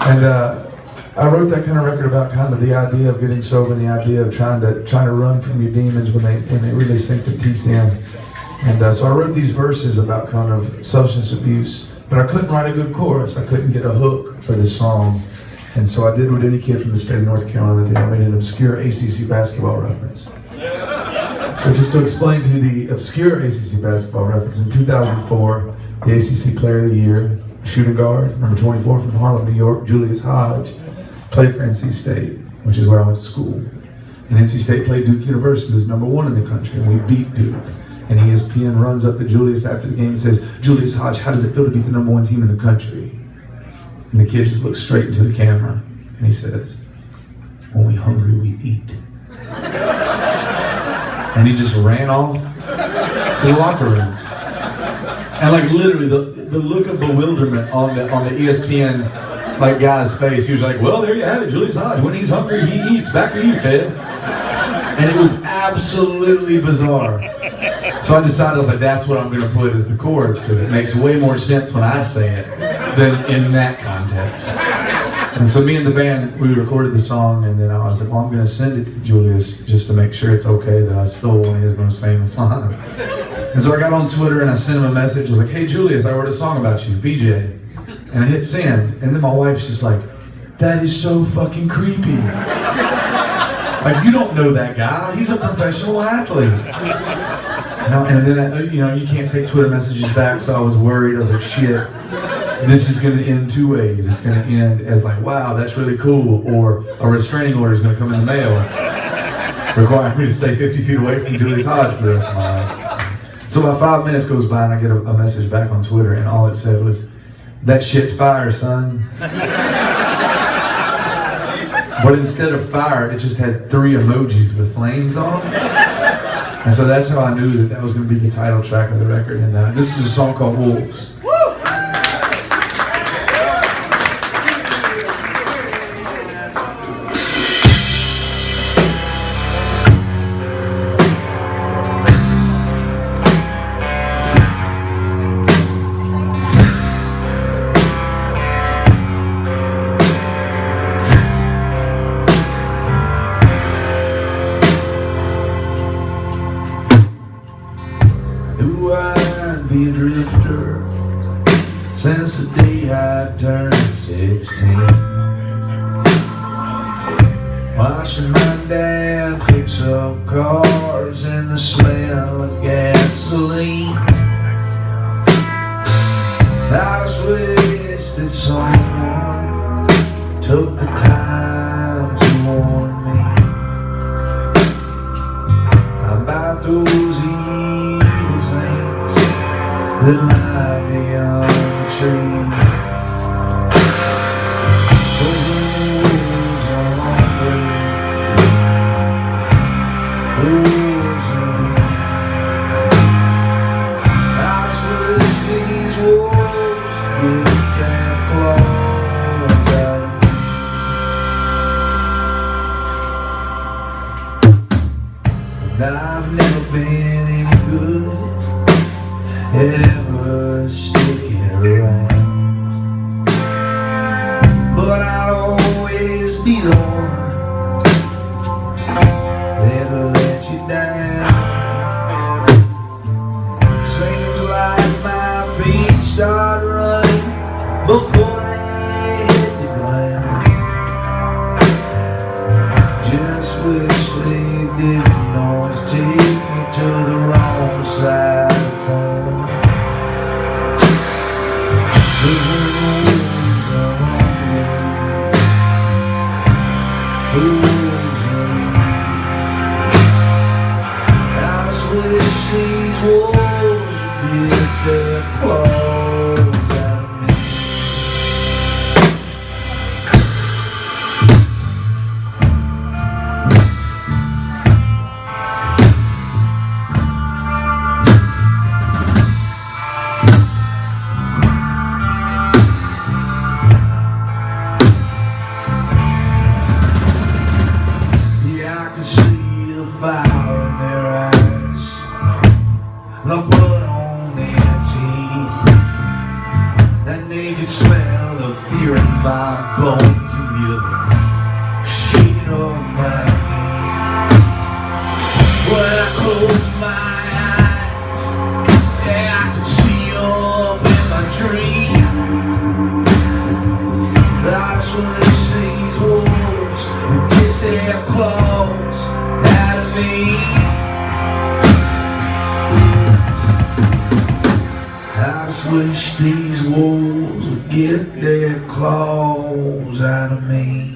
And I wrote that kind of record about kind of the idea of getting sober and the idea of trying to run from your demons when they really sink their teeth in. And so I wrote these verses about kind of substance abuse, but I couldn't write a good chorus. I couldn't get a hook for this song. And so I did what any kid from the state of North Carolina did. I made an obscure ACC basketball reference. So just to explain to you the obscure ACC basketball reference, in 2004, the ACC Player of the Year, shooting guard, number 24 from Harlem, New York, Julius Hodge, played for NC State, which is where I went to school. And NC State played Duke University, who's number 1 in the country, and we beat Duke. And ESPN runs up to Julius after the game and says, "Julius Hodge, how does it feel to beat the number 1 team in the country?" And the kid just looks straight into the camera, and he says, "When we hungry, we eat." And he just ran off to the locker room. And like literally the look of bewilderment on the ESPN like guy's face, he was like, "Well, there you have it, Julius Hodge. When he's hungry, he eats. Back to you, Ted." And it was absolutely bizarre. So I decided, I was like, that's what I'm going to put as the chorus, because it makes way more sense when I say it than in that context. And so me and the band, we recorded the song, and then I was like, well, I'm going to send it to Julius just to make sure it's okay that I stole one of his most famous lines. And so I got on Twitter and I sent him a message. I was like, "Hey Julius, I wrote a song about you, BJ." And I hit send, and then my wife's just like, "That is so fucking creepy. Like, you don't know that guy. He's a professional athlete." And then, you can't take Twitter messages back, so I was worried. I was like, shit, this is going to end 2 ways. It's going to end as like, wow, that's really cool, or a restraining order is going to come in the mail requiring me to stay 50 feet away from Julius Hodge for the rest of my life. So about 5 minutes goes by, and I get a message back on Twitter, and all it said was, "That shit's fire, son." But instead of fire, it just had 3 emojis with flames on them. And so that's how I knew that was going to be the title track of the record. And this is a song called Wolves. Knew I'd be a drifter since the day I turned 16. Watching my dad fix up cars and the smell of gasoline. I just wish that someone took the time to warn me about those evil things that lie beyond the trees. 'Cause when the wolves are hungry, wolves are here. I just wish these wolves get their claws out of me. And I've never been any good at ever sticking around, but I'll always be the one that'll let you down. Seems like my feet start running before they hit the ground. Just wish they didn't always take me to the wrong side of town. 'Cause when the wolves are hungry, bones and you're shaking off my knee. When I close my eyes, yeah, I can see you up in my dream. I just wish these wolves would get their claws out of me. I just wish these wolves would get their claws out of me.